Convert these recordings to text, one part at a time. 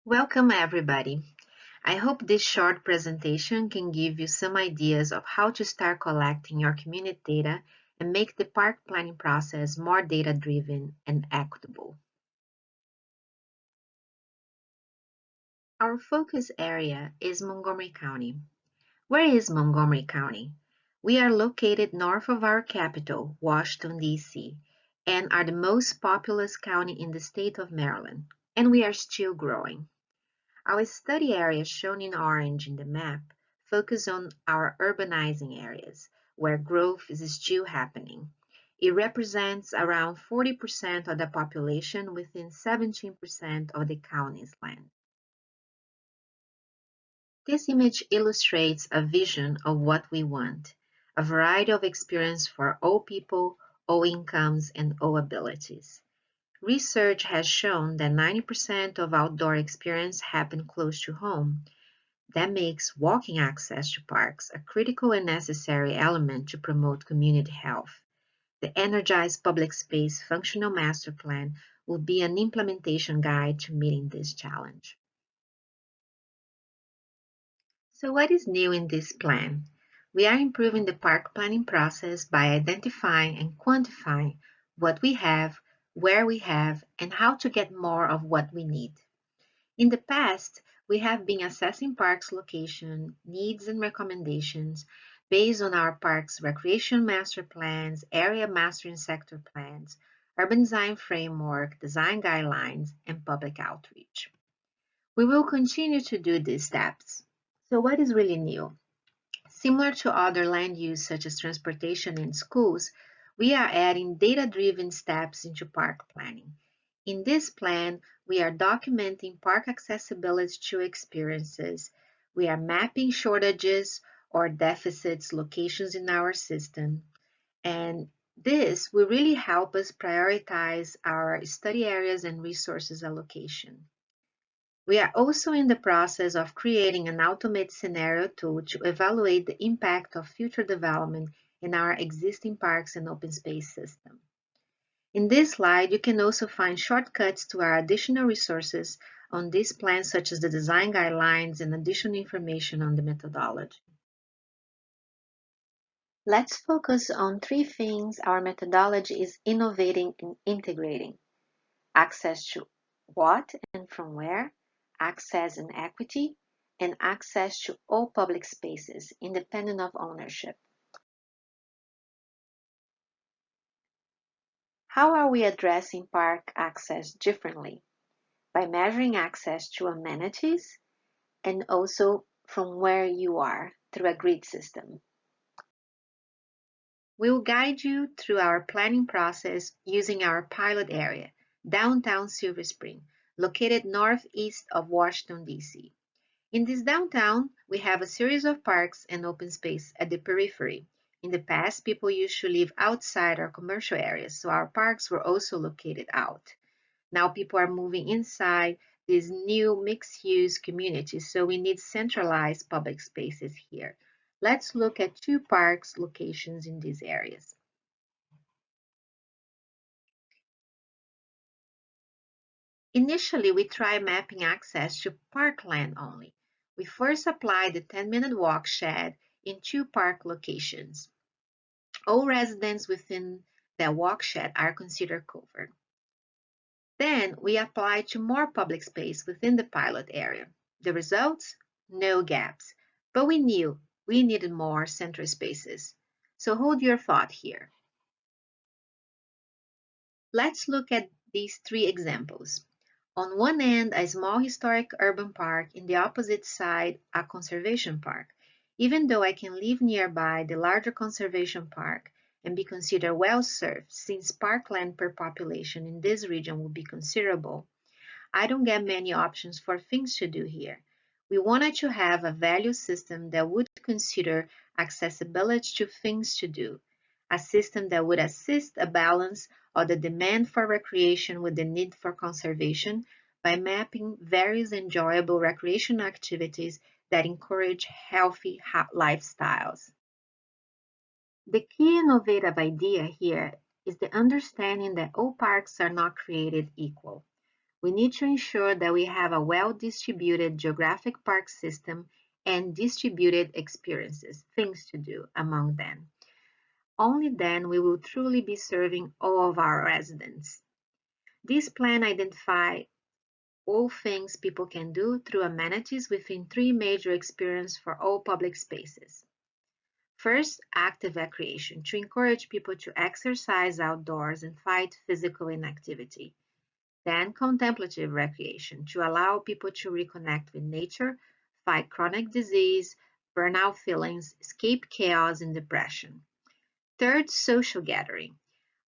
Welcome everybody. I hope this short presentation can give you some ideas of how to start collecting your community data and make the park planning process more data-driven and equitable. Our focus area is Montgomery County. Where is Montgomery County? We are located north of our capital, Washington, D.C., and are the most populous county in the state of Maryland, and we are still growing. Our study areas shown in orange in the map focus on our urbanizing areas, where growth is still happening. It represents around 40% of the population within 17% of the county's land. This image illustrates a vision of what we want, a variety of experience for all people, all incomes, and all abilities. Research has shown that 90% of outdoor experience happen close to home. That makes walking access to parks a critical and necessary element to promote community health. The Energized Public Space Functional Master Plan will be an implementation guide to meeting this challenge. So what is new in this plan? We are improving the park planning process by identifying and quantifying what we have, where we have, and how to get more of what we need. In the past, we have been assessing parks location, needs and recommendations based on our parks recreation master plans, area master and sector plans, urban design framework, design guidelines, and public outreach. We will continue to do these steps. So what is really new? Similar to other land use such as transportation and schools, we are adding data-driven steps into park planning. In this plan, we are documenting park accessibility to experiences. We are mapping shortages or deficits locations in our system. And this will really help us prioritize our study areas and resources allocation. We are also in the process of creating an automated scenario tool to evaluate the impact of future development in our existing parks and open space system. In this slide, you can also find shortcuts to our additional resources on this plan, such as the design guidelines and additional information on the methodology. Let's focus on three things our methodology is innovating and integrating: access to what and from where, access and equity, and access to all public spaces, independent of ownership. How are we addressing park access differently? By measuring access to amenities and also from where you are through a grid system. We will guide you through our planning process using our pilot area, downtown Silver Spring, located northeast of Washington, D.C. In this downtown, we have a series of parks and open space at the periphery. In the past, people used to live outside our commercial areas, so our parks were also located out. Now people are moving inside these new mixed-use communities, so we need centralized public spaces here. Let's look at two parks locations in these areas. Initially, we tried mapping access to parkland only. We first applied the 10-minute walk shed in two park locations. All residents within the walk shed are considered covered. Then we applied to more public space within the pilot area. The results? No gaps. But we knew we needed more central spaces. So hold your thought here. Let's look at these three examples. On one end, a small historic urban park, in the opposite side, a conservation park. Even though I can live nearby the larger conservation park and be considered well-served, since parkland per population in this region will be considerable, I don't get many options for things to do here. We wanted to have a value system that would consider accessibility to things to do, a system that would assist a balance of the demand for recreation with the need for conservation by mapping various enjoyable recreational activities that encourage healthy lifestyles. The key innovative idea here is the understanding that all parks are not created equal. We need to ensure that we have a well-distributed geographic park system and distributed experiences, things to do among them. Only then we will truly be serving all of our residents. This plan identifies all things people can do through amenities within three major experiences for all public spaces. First, active recreation, to encourage people to exercise outdoors and fight physical inactivity. Then, contemplative recreation, to allow people to reconnect with nature, fight chronic disease, burnout feelings, escape chaos and depression. Third, social gathering.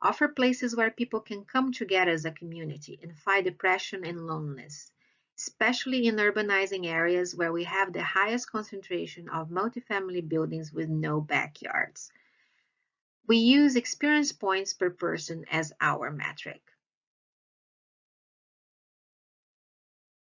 Offer places where people can come together as a community and fight depression and loneliness, especially in urbanizing areas where we have the highest concentration of multifamily buildings with no backyards. We use experience points per person as our metric.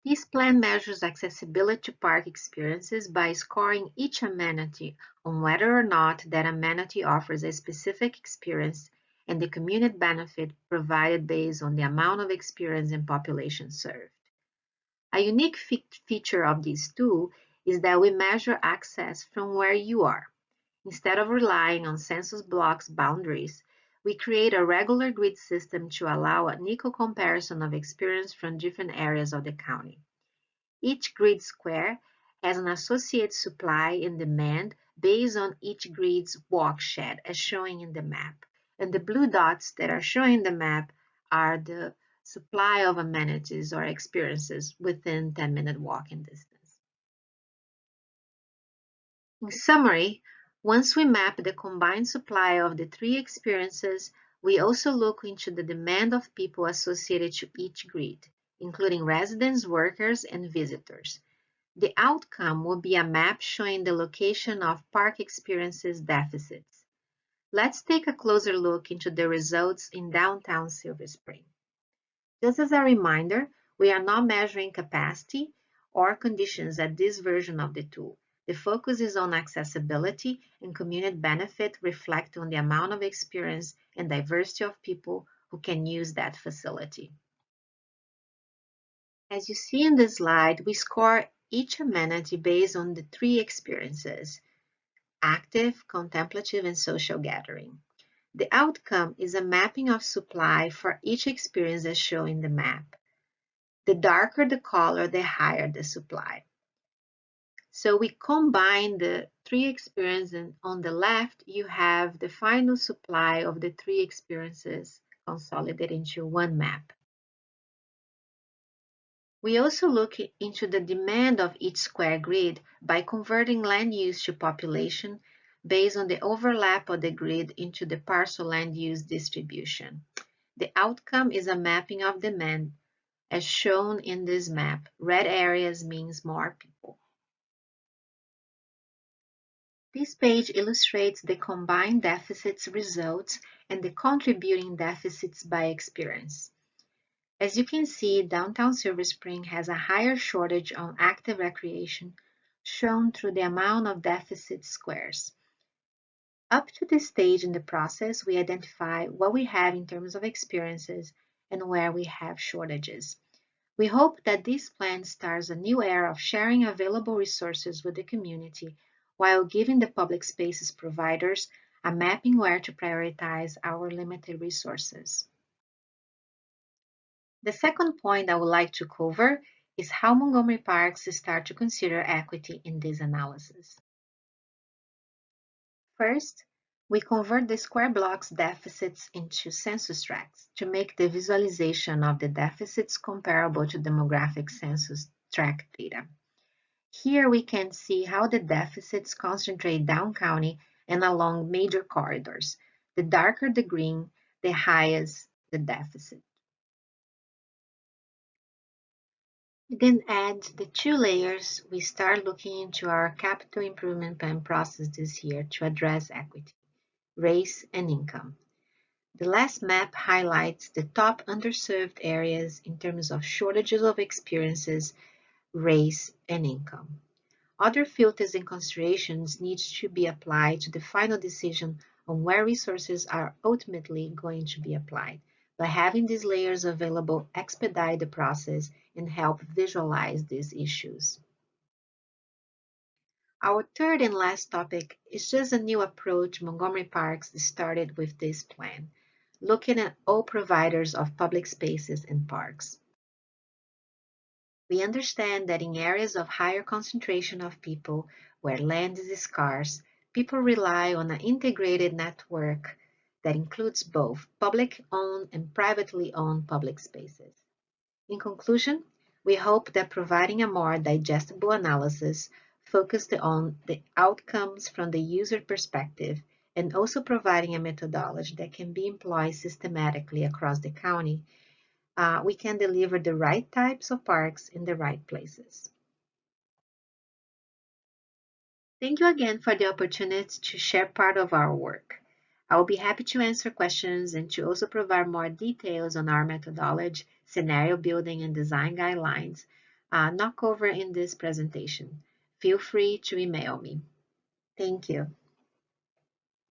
This plan measures accessibility to park experiences by scoring each amenity on whether or not that amenity offers a specific experience and the community benefit provided based on the amount of experience and population served. A unique feature of this tool is that we measure access from where you are. Instead of relying on census blocks boundaries, we create a regular grid system to allow an equal comparison of experience from different areas of the county. Each grid square has an associated supply and demand based on each grid's watershed, as shown in the map. And the blue dots that are showing in the map are the supply of amenities or experiences within 10-minute walking distance. In summary, once we map the combined supply of the three experiences, we also look into the demand of people associated to each grid, including residents, workers, and visitors. The outcome will be a map showing the location of park experiences deficits. Let's take a closer look into the results in downtown Silver Spring. Just as a reminder, we are not measuring capacity or conditions at this version of the tool. The focus is on accessibility and community benefit reflect on the amount of experience and diversity of people who can use that facility. As you see in the slide, we score each amenity based on the three experiences: active, contemplative, and social gathering. The outcome is a mapping of supply for each experience as shown in the map. The darker the color, the higher the supply. So we combine the three experiences, and on the left, you have the final supply of the three experiences consolidated into one map. We also look into the demand of each square grid by converting land use to population based on the overlap of the grid into the parcel land use distribution. The outcome is a mapping of demand as shown in this map. Red areas means more people. This page illustrates the combined deficits results and the contributing deficits by experience. As you can see, downtown Silver Spring has a higher shortage on active recreation, shown through the amount of deficit squares. Up to this stage in the process, we identify what we have in terms of experiences and where we have shortages. We hope that this plan starts a new era of sharing available resources with the community while giving the public spaces providers a mapping where to prioritize our limited resources. The second point I would like to cover is how Montgomery Parks start to consider equity in this analysis. First, we convert the square blocks deficits into census tracts to make the visualization of the deficits comparable to demographic census tract data. Here we can see how the deficits concentrate down county and along major corridors. The darker the green, the higher the deficit. We then add the two layers. We start looking into our capital improvement plan process this year to address equity, race, and income. The last map highlights the top underserved areas in terms of shortages of experiences, race, and income. Other filters and considerations need to be applied to the final decision on where resources are ultimately going to be applied. By having these layers available, expedite the process and help visualize these issues. Our third and last topic is just a new approach Montgomery Parks started with this plan, looking at all providers of public spaces and parks. We understand that in areas of higher concentration of people, where land is scarce, people rely on an integrated network that includes both public-owned and privately owned public spaces. In conclusion, we hope that providing a more digestible analysis focused on the outcomes from the user perspective and also providing a methodology that can be employed systematically across the county, we can deliver the right types of parks in the right places. Thank you again for the opportunity to share part of our work. I will be happy to answer questions and to also provide more details on our methodology, scenario building, and design guidelines not covered in this presentation. Feel free to email me. Thank you.